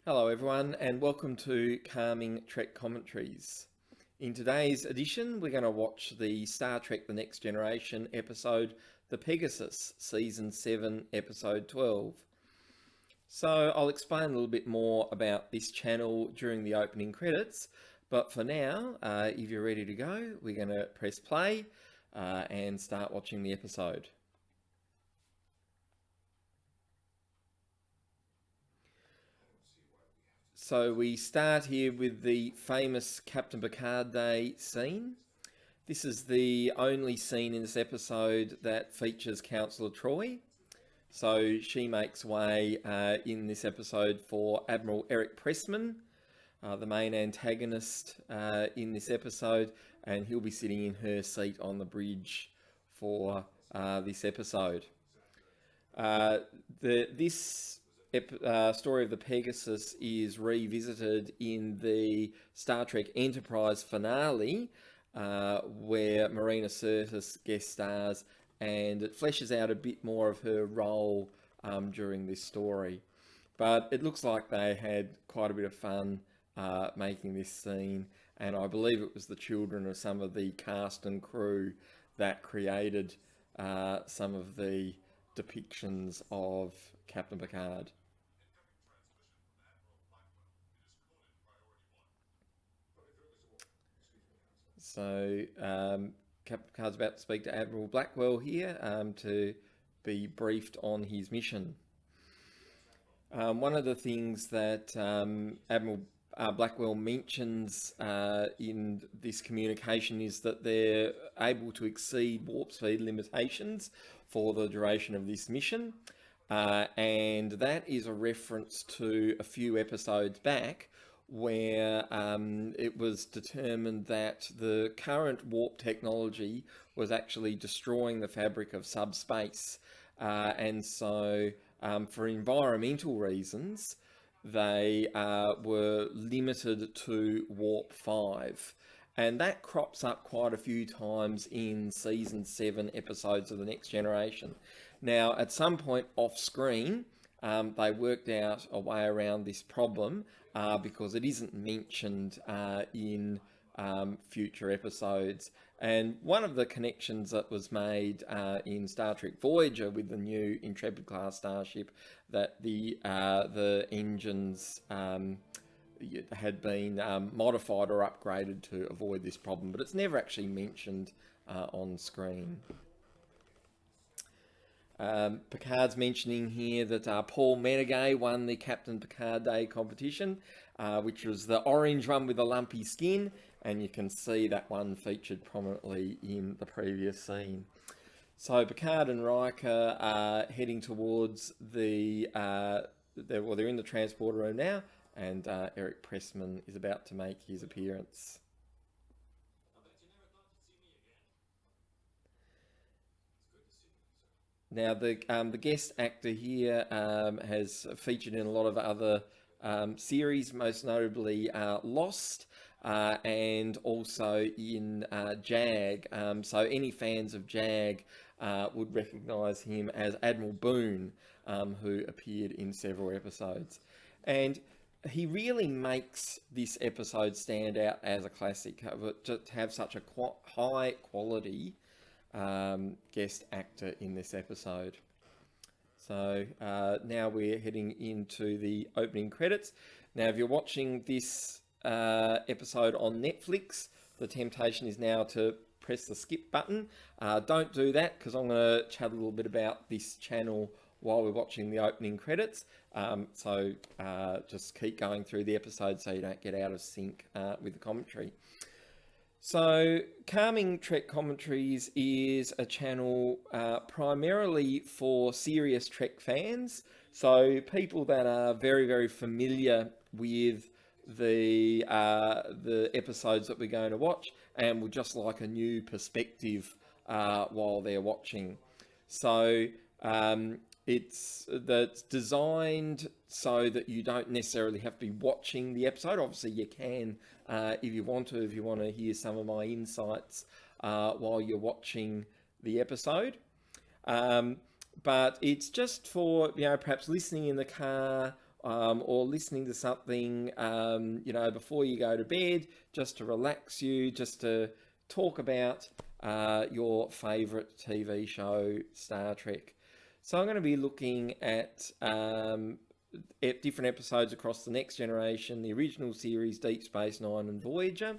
Hello everyone and welcome to Calming Trek Commentaries. In today's edition we're going to watch the Star Trek The Next Generation episode The Pegasus, Season 7, Episode 12. So I'll explain a little bit more about this channel during the opening credits, but for now, if you're ready to go, we're going to press play and start watching the episode. So we start here with the famous Captain Picard Day scene. This is the only scene in this episode that features Councillor Troy. So she makes way in this episode for Admiral Eric Pressman, the main antagonist in this episode, and he'll be sitting in her seat on the bridge for this episode. This story of the Pegasus is revisited in the Star Trek Enterprise finale, where Marina Sirtis guest stars, and it fleshes out a bit more of her role during this story. But it looks like they had quite a bit of fun making this scene, and I believe it was the children of some of the cast and crew that created some of the depictions of Captain Picard. So Captain Picard's about to speak to Admiral Blackwell here to be briefed on his mission. One of the things that Admiral Blackwell mentions in this communication is that they're able to exceed warp speed limitations for the duration of this mission. And that is a reference to a few episodes back where it was determined that the current warp technology was actually destroying the fabric of subspace. And so for environmental reasons, they were limited to warp 5. And that crops up quite a few times in Season 7 episodes of The Next Generation. Now, at some point off screen, they worked out a way around this problem because it isn't mentioned in future episodes. And one of the connections that was made in Star Trek Voyager with the new Intrepid class starship, that the engines had been modified or upgraded to avoid this problem, but it's never actually mentioned on screen. Picard's mentioning here that Paul Menegay won the Captain Picard Day competition, which was the orange one with the lumpy skin, and you can see that one featured prominently in the previous scene. So Picard and Riker are heading towards the, they're in the transporter room now, and Eric Pressman is about to make his appearance. Now, the guest actor here has featured in a lot of other series, most notably Lost, and also in Jag. So any fans of Jag would recognise him as Admiral Boone, who appeared in several episodes. And he really makes this episode stand out as a classic, to have such a high quality guest actor in this episode. So now we're heading into the opening credits. Now, if you're watching this episode on Netflix, the temptation is now to press the skip button. Don't do that, because I'm going to chat a little bit about this channel while we're watching the opening credits. So just keep going through the episode so you don't get out of sync with the commentary. So, Calming Trek Commentaries is a channel primarily for serious Trek fans. So, people that are very, very familiar with the episodes that we're going to watch and would just like a new perspective while they're watching. So, it's designed so that you don't necessarily have to be watching the episode. Obviously, you can if you want to hear some of my insights while you're watching the episode. But it's just for, perhaps listening in the car or listening to something, before you go to bed, just to relax you, just to talk about your favourite TV show, Star Trek. So I'm going to be looking at different episodes across the Next Generation, the original series, Deep Space Nine and Voyager.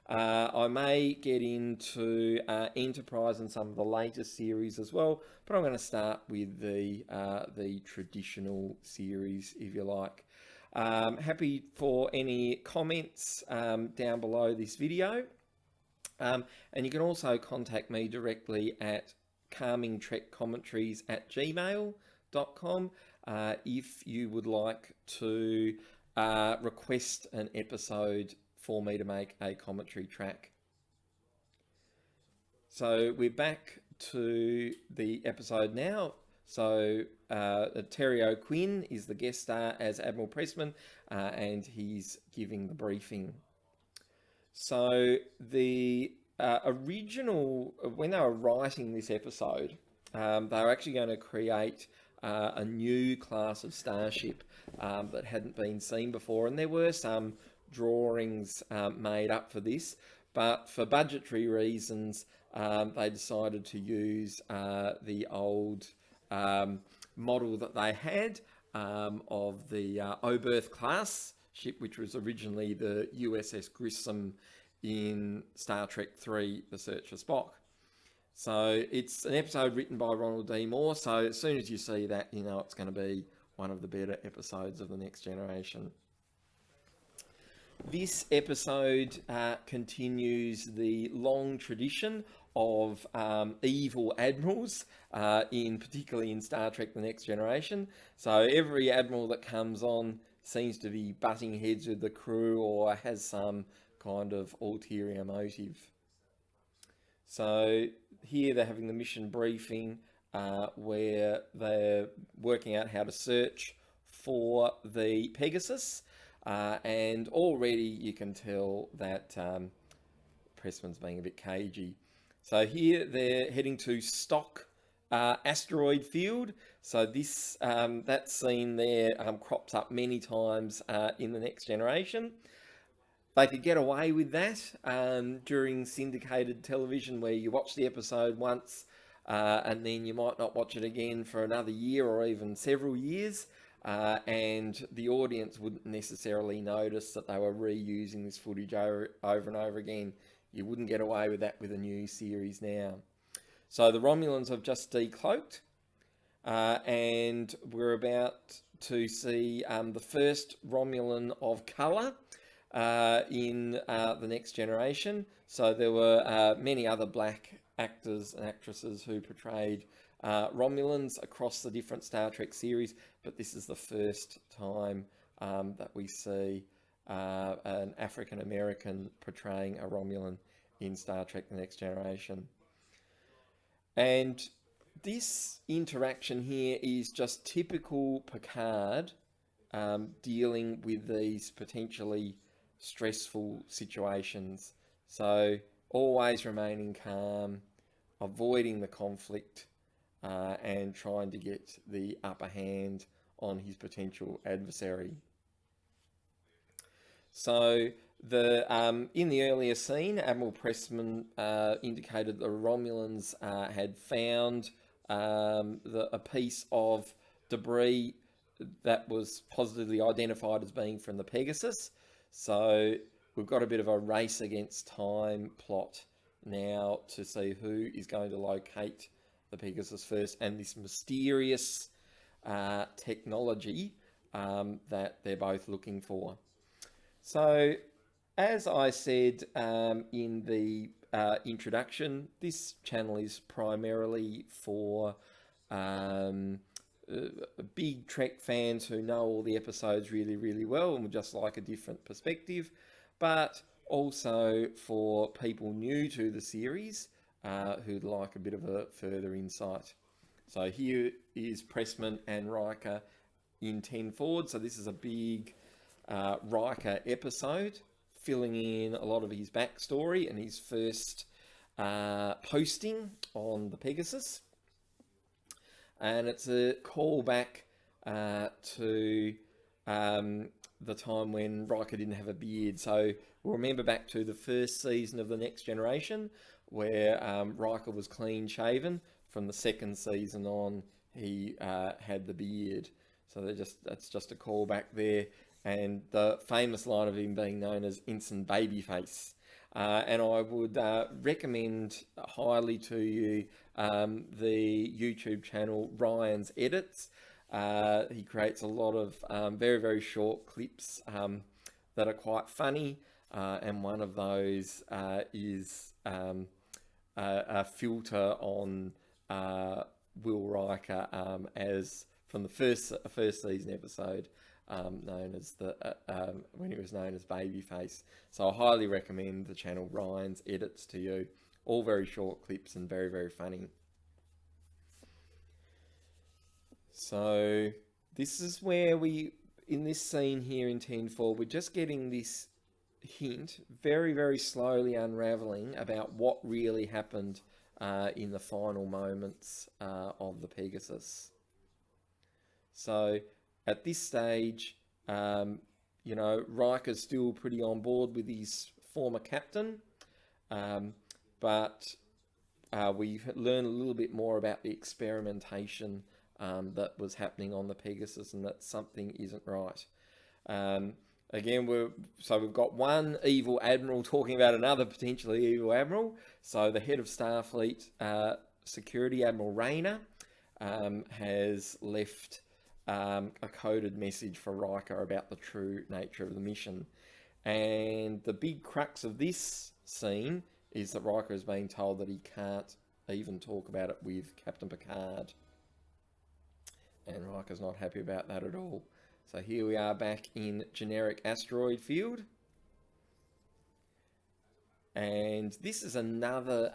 I may get into Enterprise and some of the latest series as well, but I'm going to start with the traditional series, if you like. Happy for any comments down below this video. And you can also contact me directly at calmingtrekcommentaries@gmail.com if you would like to request an episode for me to make a commentary track. So we're back to the episode now. So Terry O'Quinn is the guest star as Admiral Pressman, and he's giving the briefing. So the original, when they were writing this episode, they were actually going to create a new class of starship that hadn't been seen before, and there were some drawings made up for this, but for budgetary reasons they decided to use the old model that they had of the Oberth class ship, which was originally the USS Grissom in Star Trek 3, The Search for Spock. So it's an episode written by Ronald D. Moore, so as soon as you see that, you know it's going to be one of the better episodes of The Next Generation. This episode continues the long tradition of evil admirals, particularly in Star Trek The Next Generation. So every admiral that comes on seems to be butting heads with the crew or has some kind of ulterior motive. So here they're having the mission briefing where they're working out how to search for the Pegasus. And already you can tell that Pressman's being a bit cagey. So here they're heading to Stock asteroid field. So this that scene there crops up many times in The Next Generation. They could get away with that during syndicated television, where you watch the episode once and then you might not watch it again for another year or even several years. And the audience wouldn't necessarily notice that they were reusing this footage over and over again. You wouldn't get away with that with a new series now. So the Romulans have just decloaked, and we're about to see the first Romulan of colour in The Next Generation. So there were many other black actors and actresses who portrayed Romulans across the different Star Trek series, but this is the first time that we see an African American portraying a Romulan in Star Trek The Next Generation. And this interaction here is just typical Picard dealing with these potentially stressful situations. So always remaining calm, avoiding the conflict, and trying to get the upper hand on his potential adversary. So in the earlier scene, Admiral Pressman indicated the Romulans had found a piece of debris that was positively identified as being from the Pegasus. So we've got a bit of a race against time plot now to see who is going to locate the Pegasus first, and this mysterious technology that they're both looking for. So, as I said in the introduction, this channel is primarily for big Trek fans who know all the episodes really, really well and would just like a different perspective, but also for people new to the series who'd like a bit of a further insight. So here is Pressman and Riker in 10 forward. So this is a big Riker episode, filling in a lot of his backstory and his first posting on the Pegasus. And it's a callback to the time when Riker didn't have a beard. So we'll remember back to the first season of The Next Generation, where Riker was clean shaven. From the second season on, he had the beard. So that's just a callback there. And the famous line of him being known as Ensign Babyface. And I would recommend highly to you the YouTube channel Ryan's Edits. He creates a lot of very, very short clips that are quite funny. And one of those is a filter on Will Riker as from the first season episode, known as when he was known as Babyface. So I highly recommend the channel Ryan's Edits to you. All very short clips and very, very funny. So this is where in this scene here in 10.4, we're just getting this hint, very, very slowly unraveling about what really happened in the final moments of the Pegasus. So at this stage, Riker's still pretty on board with his former captain, but we learn a little bit more about the experimentation that was happening on the Pegasus, and that something isn't right. Again, we've got one evil admiral talking about another potentially evil admiral. So the head of Starfleet Security, Admiral Rayner, has left a coded message for Riker about the true nature of the mission. And the big crux of this scene is that Riker is being told that he can't even talk about it with Captain Picard. And Riker's not happy about that at all. So here we are back in generic asteroid field. And this is another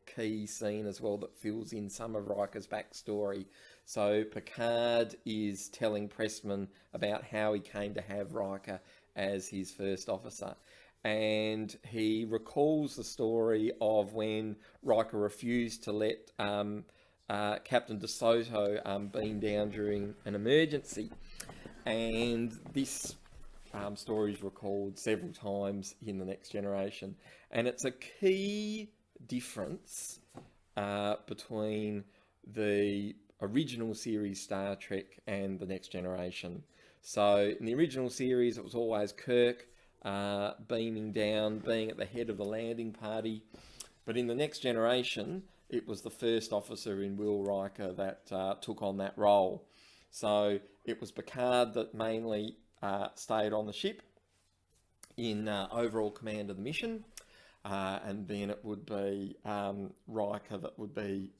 key scene as well that fills in some of Riker's backstory. So Picard is telling Pressman about how he came to have Riker as his first officer. And he recalls the story of when Riker refused to let Captain DeSoto beam down during an emergency. And this story is recalled several times in The Next Generation. And it's a key difference between the original series Star Trek and The Next Generation. So in the original series, it was always Kirk beaming down, being at the head of the landing party. But in The Next Generation, it was the first officer in Will Riker that took on that role. So it was Picard that mainly stayed on the ship in overall command of the mission. And then it would be Riker that would be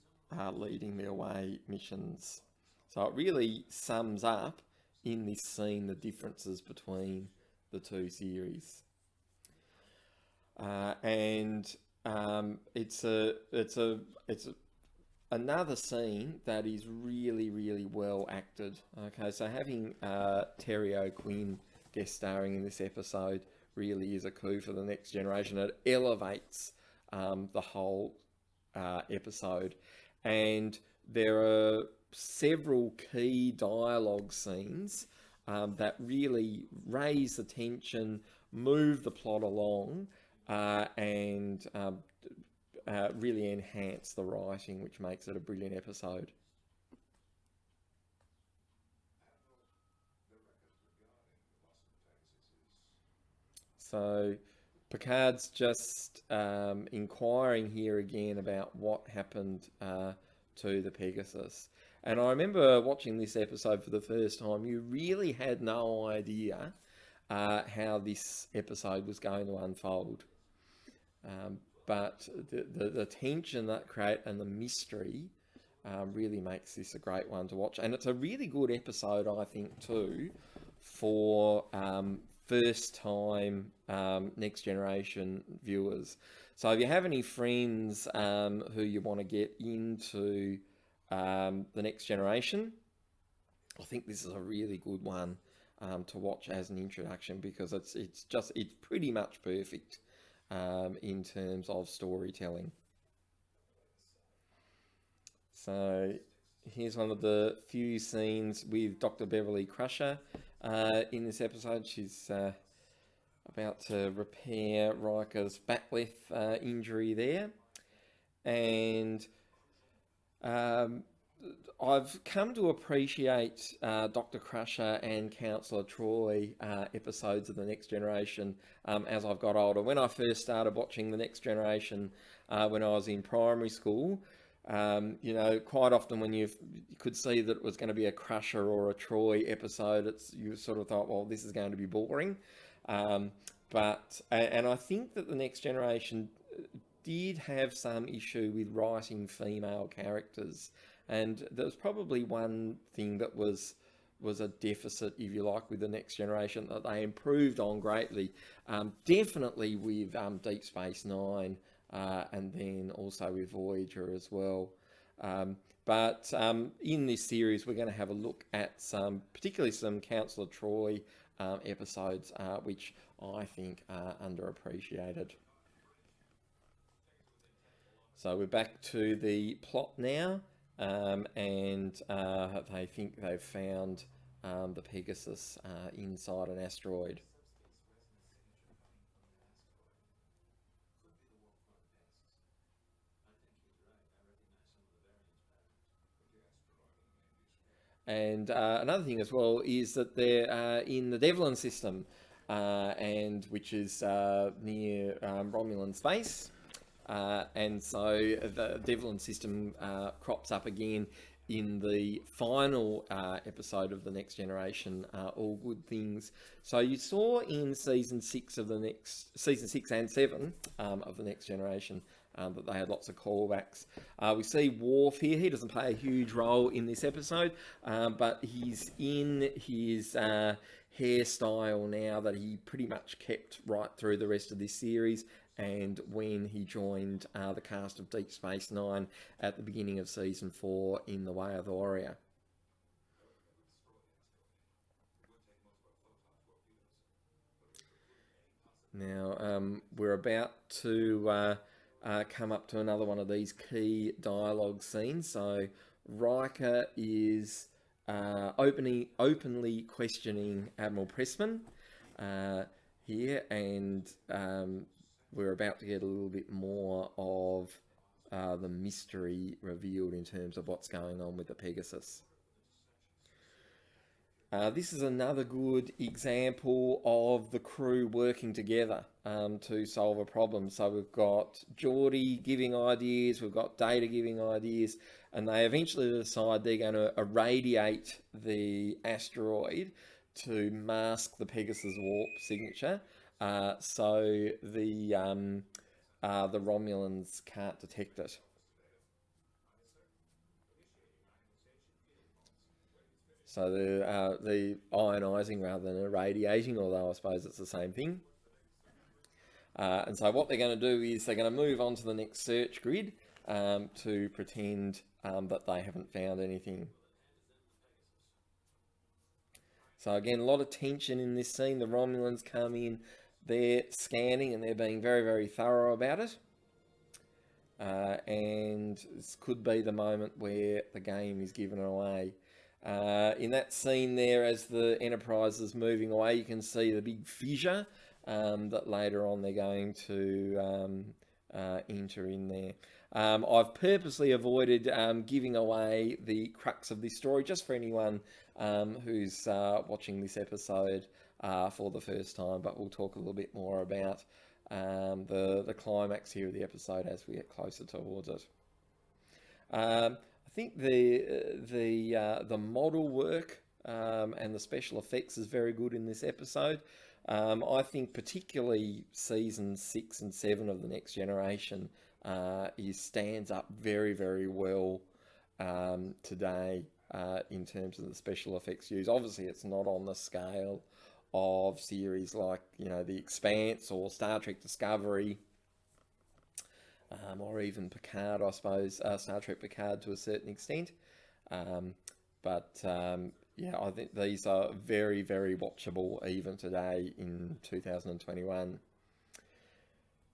leading the away missions. So it really sums up in this scene the differences between the two series. It's another scene that is really, really well acted. Okay, so having Terry O'Quinn guest starring in this episode really is a coup for The Next Generation. It elevates the whole episode, and there are several key dialogue scenes that really raise the tension, move the plot along, and really enhance the writing, which makes it a brilliant episode. So Picard's just inquiring here again about what happened to the Pegasus. And I remember watching this episode for the first time. You really had no idea how this episode was going to unfold. But the tension that create and the mystery really makes this a great one to watch. And it's a really good episode, I think, too, for first time Next Generation viewers. So if you have any friends who you want to get into The Next Generation, I think this is a really good one to watch as an introduction, because it's pretty much perfect in terms of storytelling. So here's one of the few scenes with Dr. Beverly Crusher in this episode. She's about to repair Riker's back left injury there. And I've come to appreciate Dr. Crusher and Councillor Troy episodes of The Next Generation as I've got older. When I first started watching The Next Generation when I was in primary school, quite often when you could see that it was going to be a Crusher or a Troy episode, you sort of thought, well, this is going to be boring. But I think that The Next Generation did have some issue with writing female characters. And there was probably one thing that was a deficit, if you like, with The Next Generation that they improved on greatly. Definitely with Deep Space Nine, and then also with Voyager as well. But in this series, we're going to have a look at particularly some Councillor Troy episodes, which I think are underappreciated. So we're back to the plot now. And they think they've found the Pegasus inside an asteroid. And another thing as well is that they're in the Devlin system, and which is near Romulan space. And so the Devlin system crops up again in the final episode of The Next Generation, All Good Things. So you saw in season 6 and 7 of The Next Generation that they had lots of callbacks. We see Worf here. He doesn't play a huge role in this episode, but he's in his hairstyle now that he pretty much kept right through the rest of this series, and when he joined the cast of Deep Space Nine at the beginning of season 4 in The Way of the Warrior. Now, we're about to come up to another one of these key dialogue scenes. So Riker is openly questioning Admiral Pressman here, and we're about to get a little bit more of the mystery revealed in terms of what's going on with the Pegasus. This is another good example of the crew working together to solve a problem. So we've got Geordi giving ideas, we've got Data giving ideas, and they eventually decide they're going to irradiate the asteroid to mask the Pegasus warp signature, so the Romulans can't detect it. So the ionising rather than irradiating, although I suppose it's the same thing. And so what they're going to do is they're going to move on to the next search grid to pretend that they haven't found anything. So again, a lot of tension in this scene. The Romulans come in, they're scanning and they're being very, very thorough about it. And this could be the moment where the game is given away. In that scene there, as the Enterprise is moving away, you can see the big fissure that later on they're going to enter in there. I've purposely avoided giving away the crux of this story, just for anyone who's watching this episode for the first time, but we'll talk a little bit more about the climax here of the episode as we get closer towards it. I think the model work and the special effects is very good in this episode. I think particularly season 6 and 7 of The Next Generation stands up very, very well today in terms of the special effects used. Obviously, it's not on the scale of series like The Expanse or Star Trek Discovery. Or even Picard, I suppose, Star Trek Picard to a certain extent. But I think these are very, very watchable even today in 2021.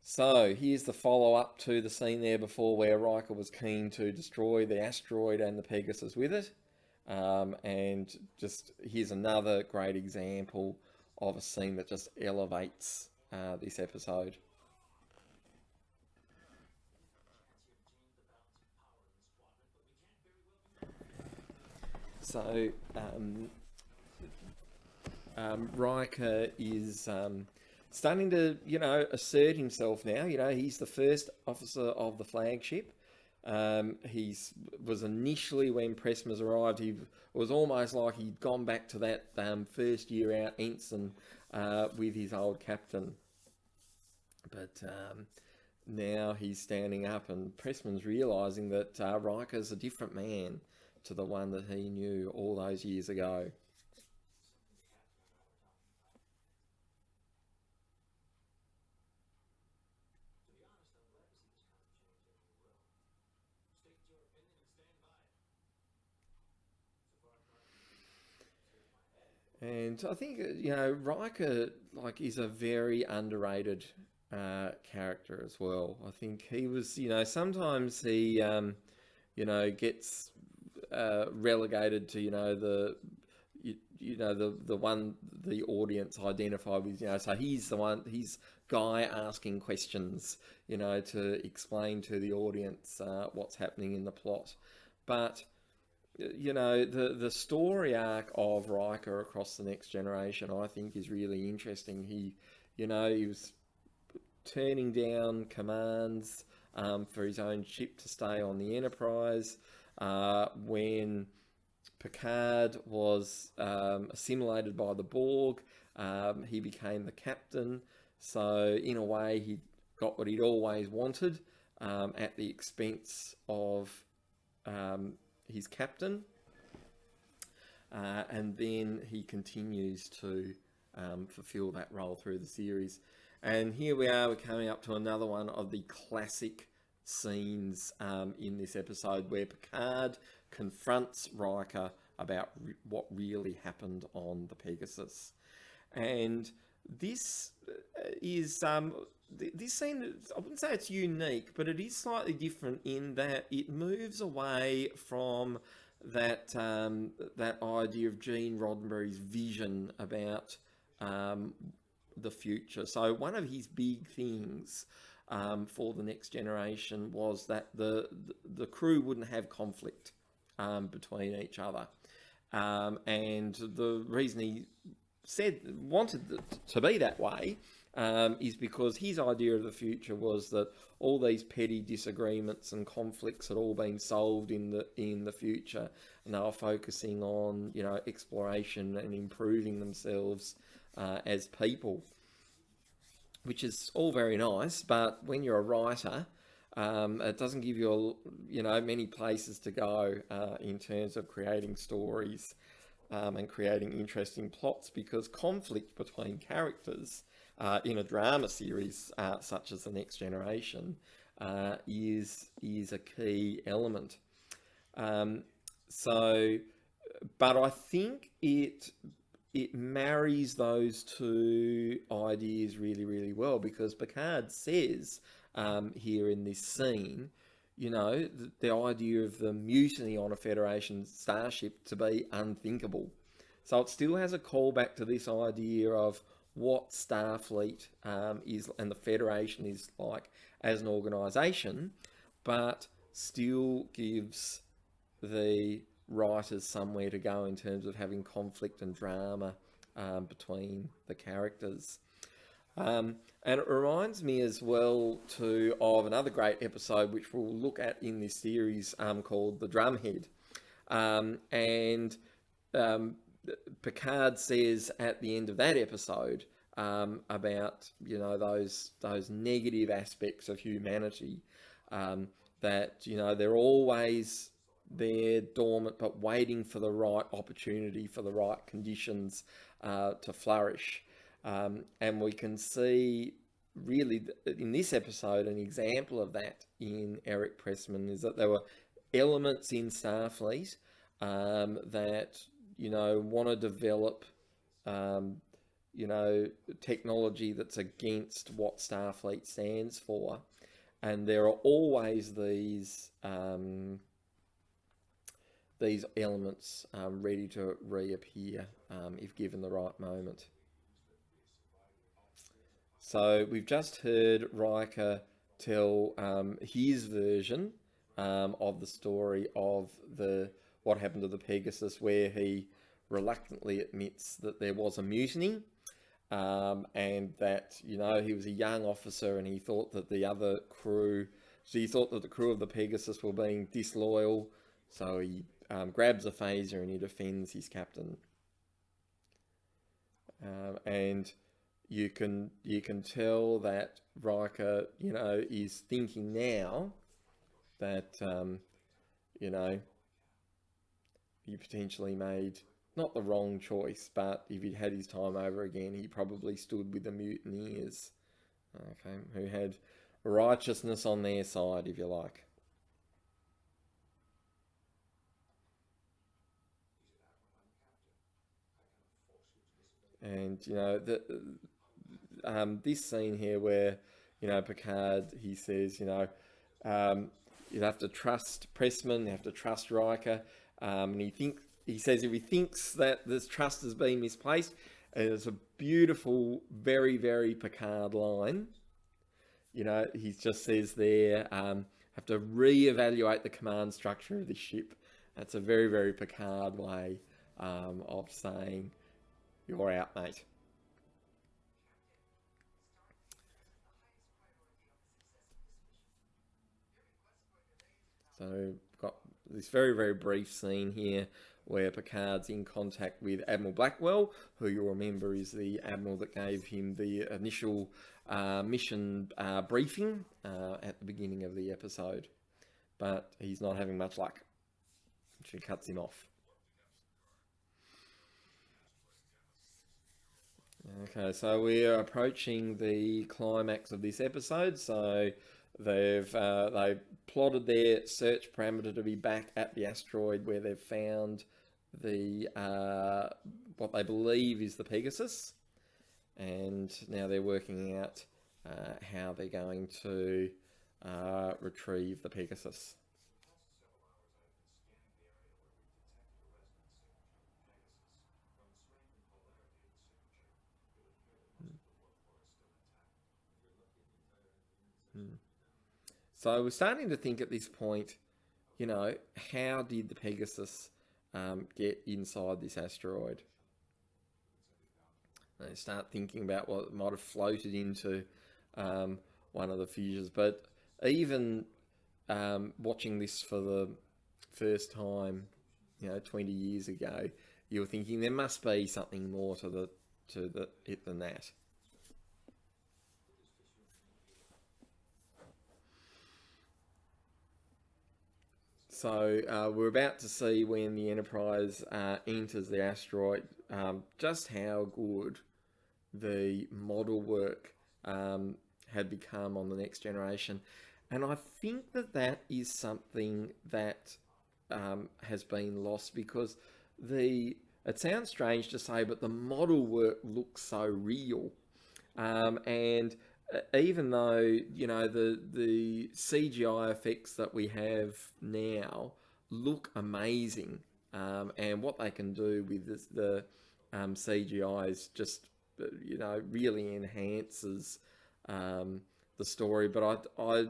So here's the follow-up to the scene there before where Riker was keen to destroy the asteroid and the Pegasus with it. And just here's another great example of a scene that just elevates this episode. So Riker is starting to, assert himself now. He's the first officer of the flagship. He was initially, when Pressman's arrived, he was almost like he'd gone back to that first year out ensign with his old captain. But now he's standing up, and Pressman's realising that Riker's a different man to the one that he knew all those years ago. And I think Riker is a very underrated character as well. I think he was sometimes he gets relegated to the one the audience identify with. So he's the one, he's guy asking questions to explain to the audience what's happening in the plot. But the story arc of Riker across the Next Generation, I think, is really interesting. He was turning down commands for his own ship to stay on the Enterprise when Picard was assimilated by the Borg. He became the captain, so in a way he got what he'd always wanted at the expense of his captain, and then he continues to fulfill that role through the series. And here we're coming up to another one of the classic scenes in this episode, where Picard confronts Riker about what really happened on the Pegasus. And this is this scene, I wouldn't say it's unique, but it is slightly different in that it moves away from that that idea of Gene Roddenberry's vision about the future. So one of his big things for the Next Generation was that the crew wouldn't have conflict between each other, and the reason he wanted it to be that way is because his idea of the future was that all these petty disagreements and conflicts had all been solved in the future, and they were focusing on exploration and improving themselves as people, which is all very nice. But when you're a writer, it doesn't give you many places to go in terms of creating stories and creating interesting plots, because conflict between characters in a drama series such as The Next Generation is a key element. But I think it marries those two ideas really, really well, because Picard says here in this scene, the idea of the mutiny on a Federation starship to be unthinkable. So it still has a callback to this idea of what Starfleet is and the Federation is like as an organisation, but still gives the writers somewhere to go in terms of having conflict and drama between the characters. And it reminds me as well of another great episode which we'll look at in this series called The Drumhead. And Picard says at the end of that episode about those negative aspects of humanity, that they're always there dormant but waiting for the right opportunity, for the right conditions to flourish. And we can see really in this episode an example of that in Eric Pressman, is that there were elements in Starfleet that want to develop technology that's against what Starfleet stands for, and there are always these these elements ready to reappear if given the right moment. So we've just heard Riker tell his version of the story of what happened to the Pegasus, where he reluctantly admits that there was a mutiny, and that he was a young officer and he thought that the crew of the Pegasus were being disloyal, so he grabs a phaser and he defends his captain. And you can tell that Riker, is thinking now that he potentially made not the wrong choice, but if he'd had his time over again, he probably stood with the mutineers, okay, who had righteousness on their side, if you like. And this scene here where Picard, he says, you have to trust Pressman, you have to trust Riker, and he says if he thinks that this trust has been misplaced, it's a beautiful, very, very Picard line. He just says there, have to re-evaluate the command structure of this ship. That's a very, very Picard way of saying, you're out, mate. So we've got this very, very brief scene here where Picard's in contact with Admiral Blackwell, who you'll remember is the admiral that gave him the initial mission briefing at the beginning of the episode. But he's not having much luck. She cuts him off. Okay, so we are approaching the climax of this episode. So they've plotted their search parameter to be back at the asteroid where they've found the what they believe is the Pegasus, and now they're working out how they're going to retrieve the Pegasus. So we're starting to think at this point, how did the Pegasus get inside this asteroid? They start thinking about what might have floated into one of the fissures. But even watching this for the first time, 20 years ago, you were thinking there must be something more to it than that. So we're about to see when the Enterprise enters the asteroid just how good the model work had become on the Next Generation. And I think that is something that has been lost, because it sounds strange to say, but the model work looks so real. And even though the CGI effects that we have now look amazing, and what they can do with the CGI is just really enhances the story. But I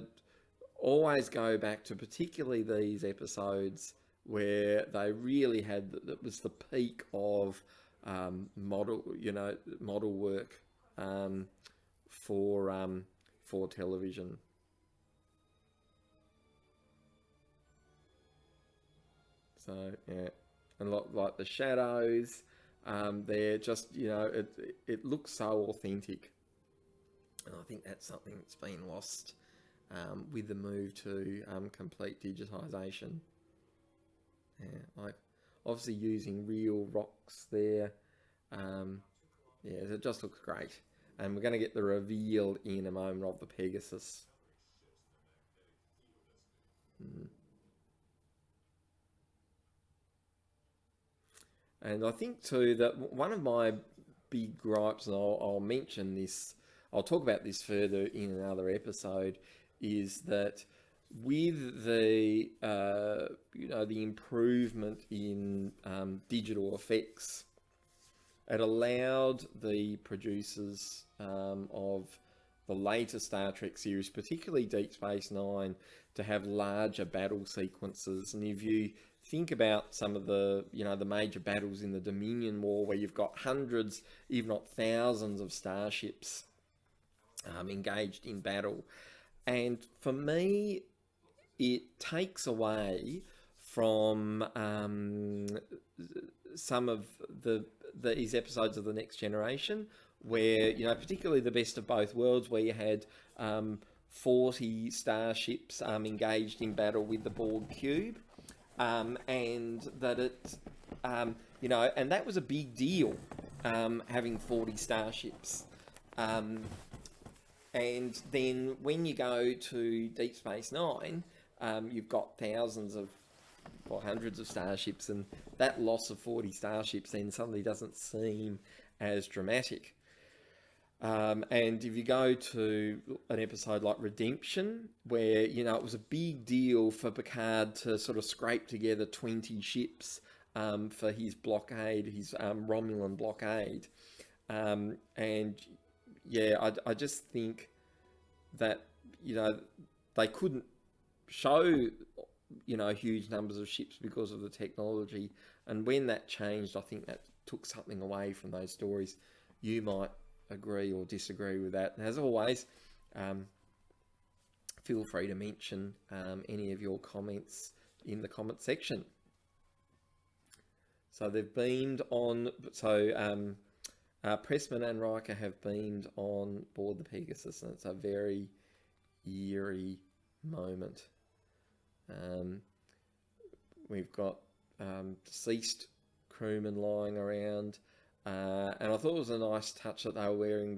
always go back to particularly these episodes where they really had that was the peak of model work for television. So yeah, and like the shadows, they're just it looks so authentic, and I think that's something that's been lost with the move to complete digitization. Yeah, like obviously using real rocks there. Yeah, it just looks great. And we're going to get the reveal in a moment of the Pegasus. And I think too that one of my big gripes, and I'll mention this, I'll talk about this further in another episode, is that with the the improvement in digital effects, it allowed the producers of the later Star Trek series, particularly Deep Space Nine, to have larger battle sequences. And if you think about some of the the major battles in the Dominion War, where you've got hundreds, if not thousands, of starships engaged in battle, and for me, it takes away from some of these episodes of the Next Generation, where particularly the Best of Both Worlds, where you had 40 starships engaged in battle with the Borg cube, and that and that was a big deal, having 40 starships. And then when you go to Deep Space Nine, you've got thousands of or hundreds of starships, and that loss of 40 starships then suddenly doesn't seem as dramatic. And if you go to an episode like Redemption, where it was a big deal for Picard to sort of scrape together 20 ships for his blockade, his Romulan blockade, and yeah, I just think that they couldn't show huge numbers of ships because of the technology, and when that changed, I think that took something away from those stories. You might agree or disagree with that. And as always, feel free to mention any of your comments in the comment section. So they've beamed on. So Pressman and Riker have beamed on board the Pegasus, and it's a very eerie moment. We've got deceased crewmen lying around, and I thought it was a nice touch that they were wearing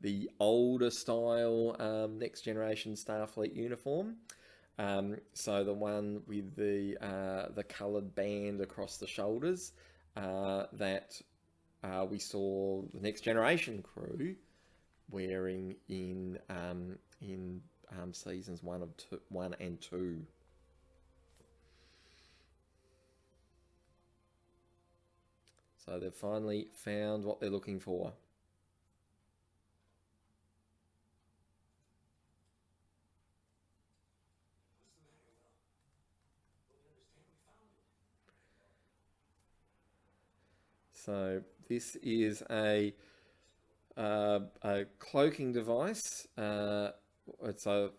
the older style Next Generation Starfleet uniform. So the one with the coloured band across the shoulders that we saw the Next Generation crew wearing in seasons 1 and 2. So they've finally found what they're looking for. So this is a cloaking device. It's a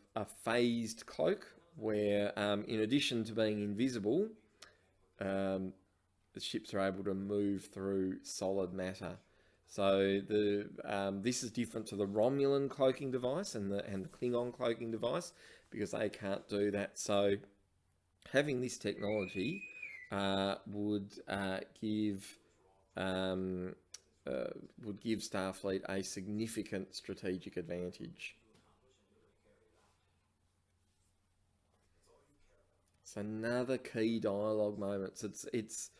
phased cloak where, in addition to being invisible, the ships are able to move through solid matter. So this is different to the Romulan cloaking device and the Klingon cloaking device, because they can't do that. So having this technology would give Starfleet a significant strategic advantage. It's another key dialogue moment. It's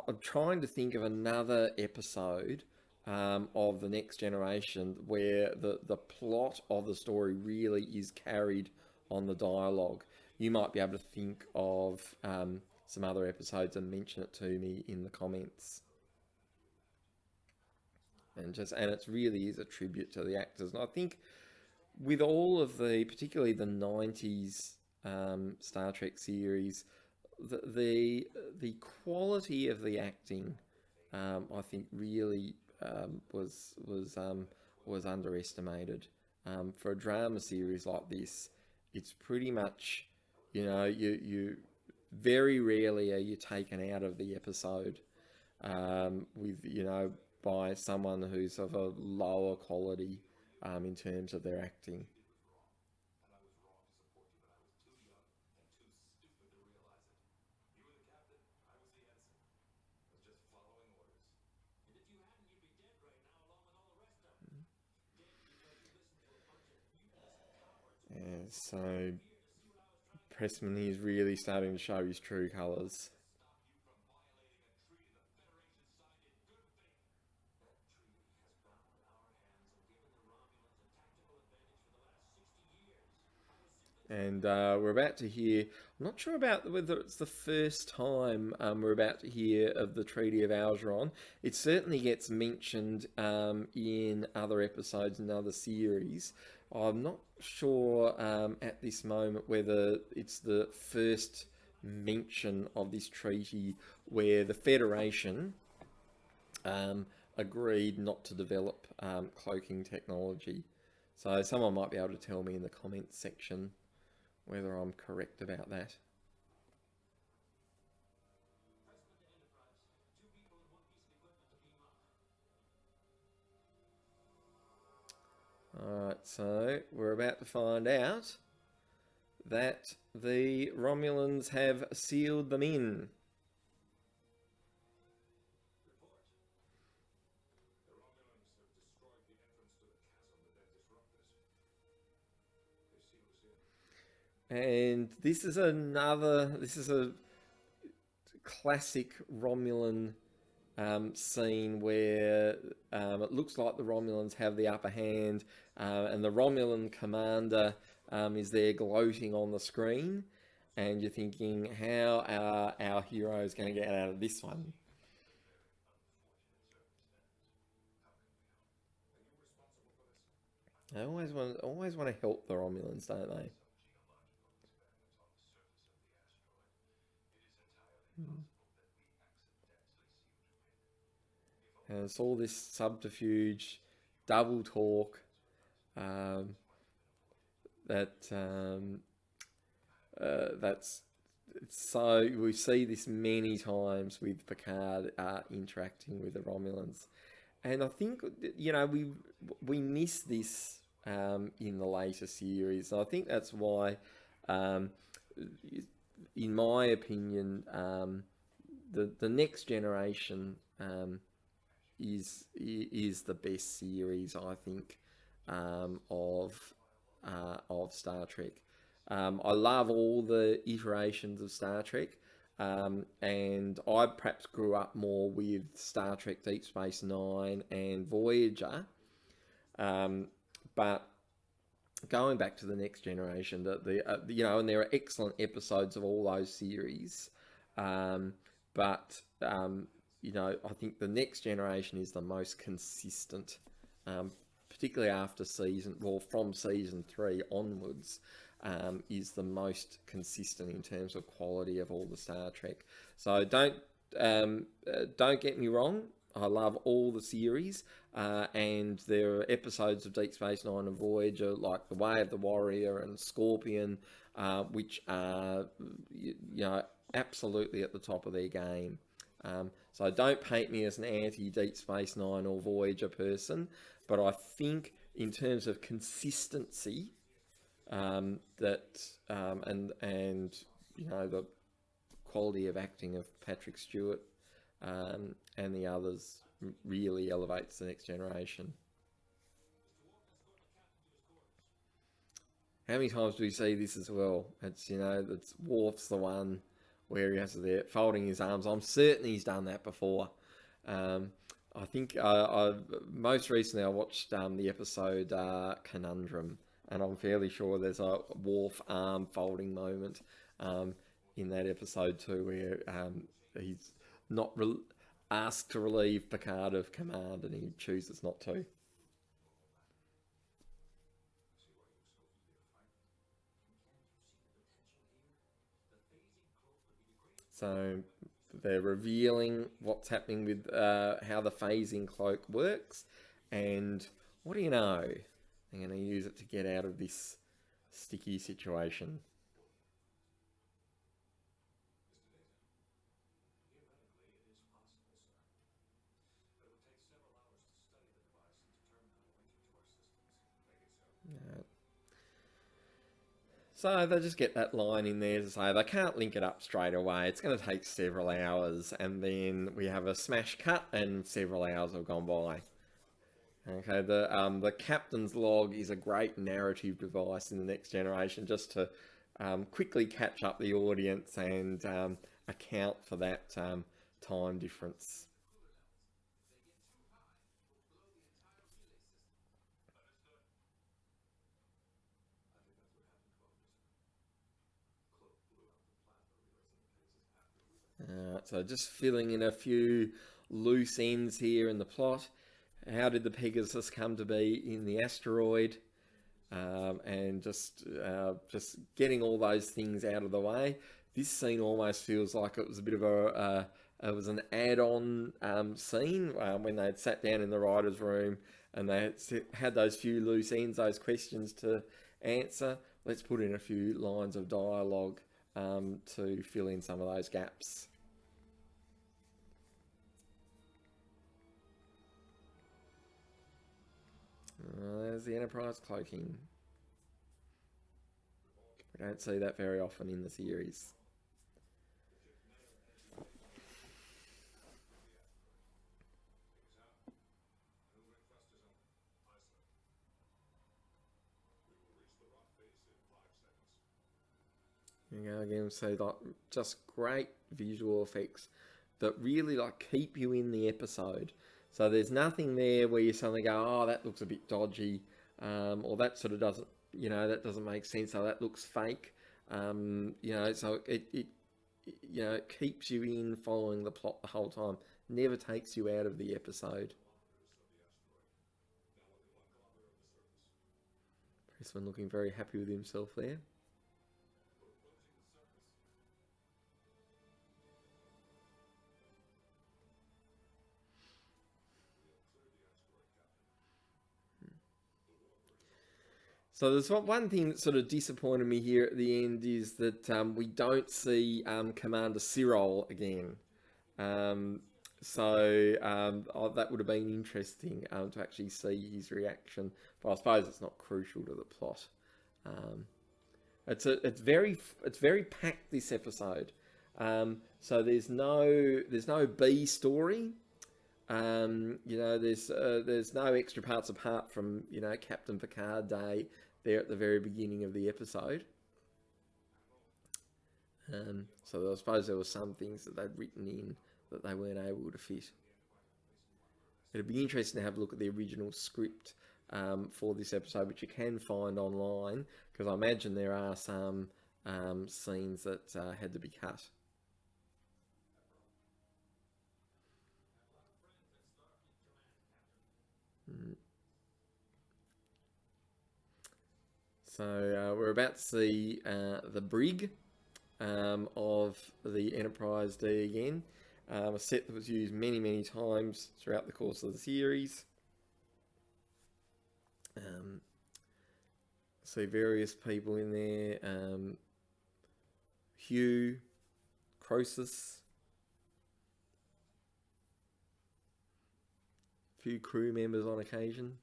I'm trying to think of another episode of the Next Generation where the plot of the story really is carried on the dialogue. You might be able to think of some other episodes and mention it to me in the comments. And it really is a tribute to the actors. And I think with all of particularly the 90s Star Trek series, the quality of the acting, I think, really was underestimated. For a drama series like this, it's pretty much, you very rarely are you taken out of the episode with by someone who's of a lower quality in terms of their acting. Yeah, so Pressman is really starting to show his true colours. And we're about to hear. I'm not sure about whether it's the first time we're about to hear of the Treaty of Algeron. It certainly gets mentioned in other episodes and other series. I'm not sure at this moment whether it's the first mention of this treaty where the Federation agreed not to develop cloaking technology. So someone might be able to tell me in the comments section whether I'm correct about that. Alright, so we're about to find out that the Romulans have sealed them in. And this is a classic Romulan scene where it looks like the Romulans have the upper hand, and the Romulan commander is there gloating on the screen, and you're thinking, how are our heroes going to get out of this one? They always want to help the Romulans, don't they? And it's all this subterfuge, double talk, um, that's so we see this many times with Picard interacting with the Romulans, and I think we miss this in the later series. And I think that's why, um, in my opinion, the next generation is the best series, I think, of Star Trek. I love all the iterations of Star Trek, and I perhaps grew up more with Star Trek Deep Space Nine and Voyager, but going back to the next generation, and there are excellent episodes of all those series, but I think the next generation is the most consistent, particularly after from season 3 onwards, is the most consistent in terms of quality of all the Star Trek. So don't get me wrong. I love all the series, and there are episodes of Deep Space Nine and Voyager like The Way of the Warrior and Scorpion, which are absolutely at the top of their game. So don't paint me as an anti Deep Space Nine or Voyager person, but I think in terms of consistency, and the quality of acting of Patrick Stewart and the others really elevates the next generation. How many times do we see this as well? It's Worf's the one where he has there folding his arms. I'm certain he's done that before. I think most recently I watched the episode Conundrum, and I'm fairly sure there's a Worf arm folding moment in that episode too, where he's not asked to relieve Picard of command, and he chooses not to. So they're revealing what's happening with how the phasing cloak works, and what do you know? I'm going to use it to get out of this sticky situation. So they just get that line in there to say they can't link it up straight away. It's going to take several hours, and then we have a smash cut, and several hours have gone by. Okay, the captain's log is a great narrative device in the next generation, just to quickly catch up the audience and account for that time difference. So just filling in a few loose ends here in the plot. How did the Pegasus come to be in the asteroid? And just getting all those things out of the way. This scene almost feels like it was a bit of it was an add-on scene when they had sat down in the writers' room and they had those few loose ends, those questions to answer. Let's put in a few lines of dialogue to fill in some of those gaps. There's the Enterprise cloaking. We don't see that very often in the series. You go again, so like just great visual effects that really like keep you in the episode. So there's nothing there where you suddenly go, oh, that looks a bit dodgy, or that sort of doesn't, that doesn't make sense. Or that looks fake. So it it keeps you in following the plot the whole time. Never takes you out of the episode. Pressman looking very happy with himself there. So there's one thing that sort of disappointed me here at the end is that we don't see Commander Cyril again. Um, that would have been interesting to actually see his reaction, but I suppose it's not crucial to the plot. Um, it's very packed this episode. So there's no B story. There's no extra parts apart from Captain Picard Day there at the very beginning of the episode. So I suppose there were some things that they'd written in that they weren't able to fit. It'd be interesting to have a look at the original script for this episode, which you can find online, because I imagine there are some scenes that had to be cut. So we're about to see the brig of the Enterprise D again. A set that was used many, many times throughout the course of the series. See various people in there. Hugh, Croesus, a few crew members on occasion.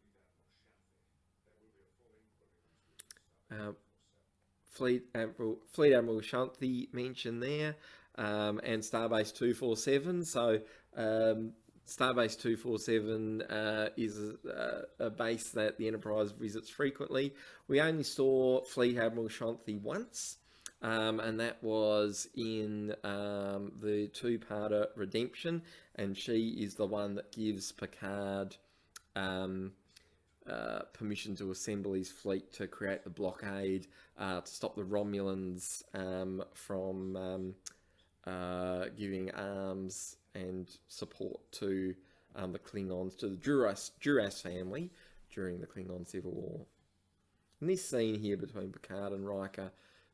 Fleet Admiral Shanti mentioned there, and Starbase 247. So Starbase 247 is a base that the Enterprise visits frequently. We only saw Fleet Admiral Shanti once, and that was in the two-parter Redemption, and she is the one that gives Picard permission to assemble his fleet to create the blockade to stop the Romulans from giving arms and support to the Klingons, to the Duras family during the Klingon Civil War. And this scene here between Picard and Riker,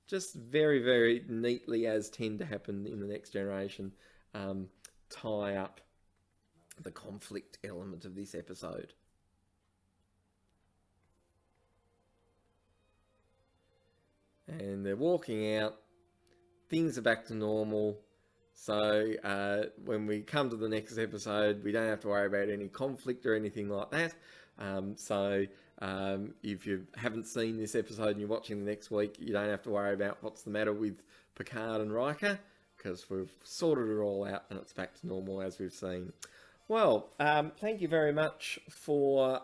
just very, very neatly, as tend to happen in the Next Generation, tie up the conflict element of this episode. And they're walking out. Things are back to normal. So when we come to the next episode, we don't have to worry about any conflict or anything like that. If you haven't seen this episode and you're watching the next week, you don't have to worry about what's the matter with Picard and Riker, because we've sorted it all out and it's back to normal as we've seen. Well, thank you very much for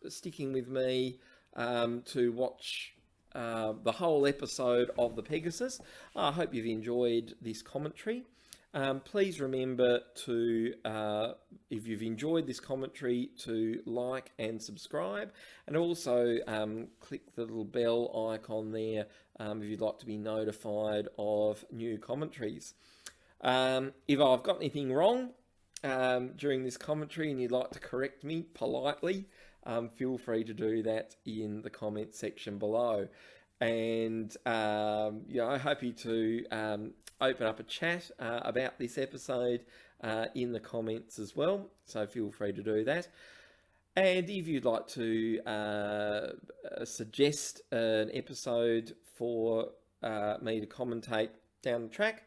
sticking with me to watch the whole episode of the Pegasus. I hope you've enjoyed this commentary. Please remember to, if you've enjoyed this commentary, to like and subscribe, and also click the little bell icon there if you'd like to be notified of new commentaries. If I've got anything wrong during this commentary and you'd like to correct me politely, feel free to do that in the comment section below. And happy to open up a chat about this episode in the comments as well. So feel free to do that. And if you'd like to suggest an episode for me to commentate down the track,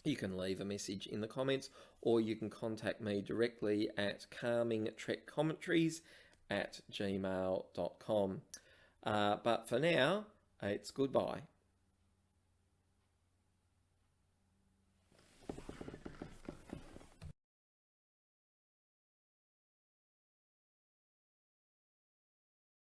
you can leave a message in the comments, or you can contact me directly at calmingtrekcommentaries@gmail.com. But for now, it's goodbye.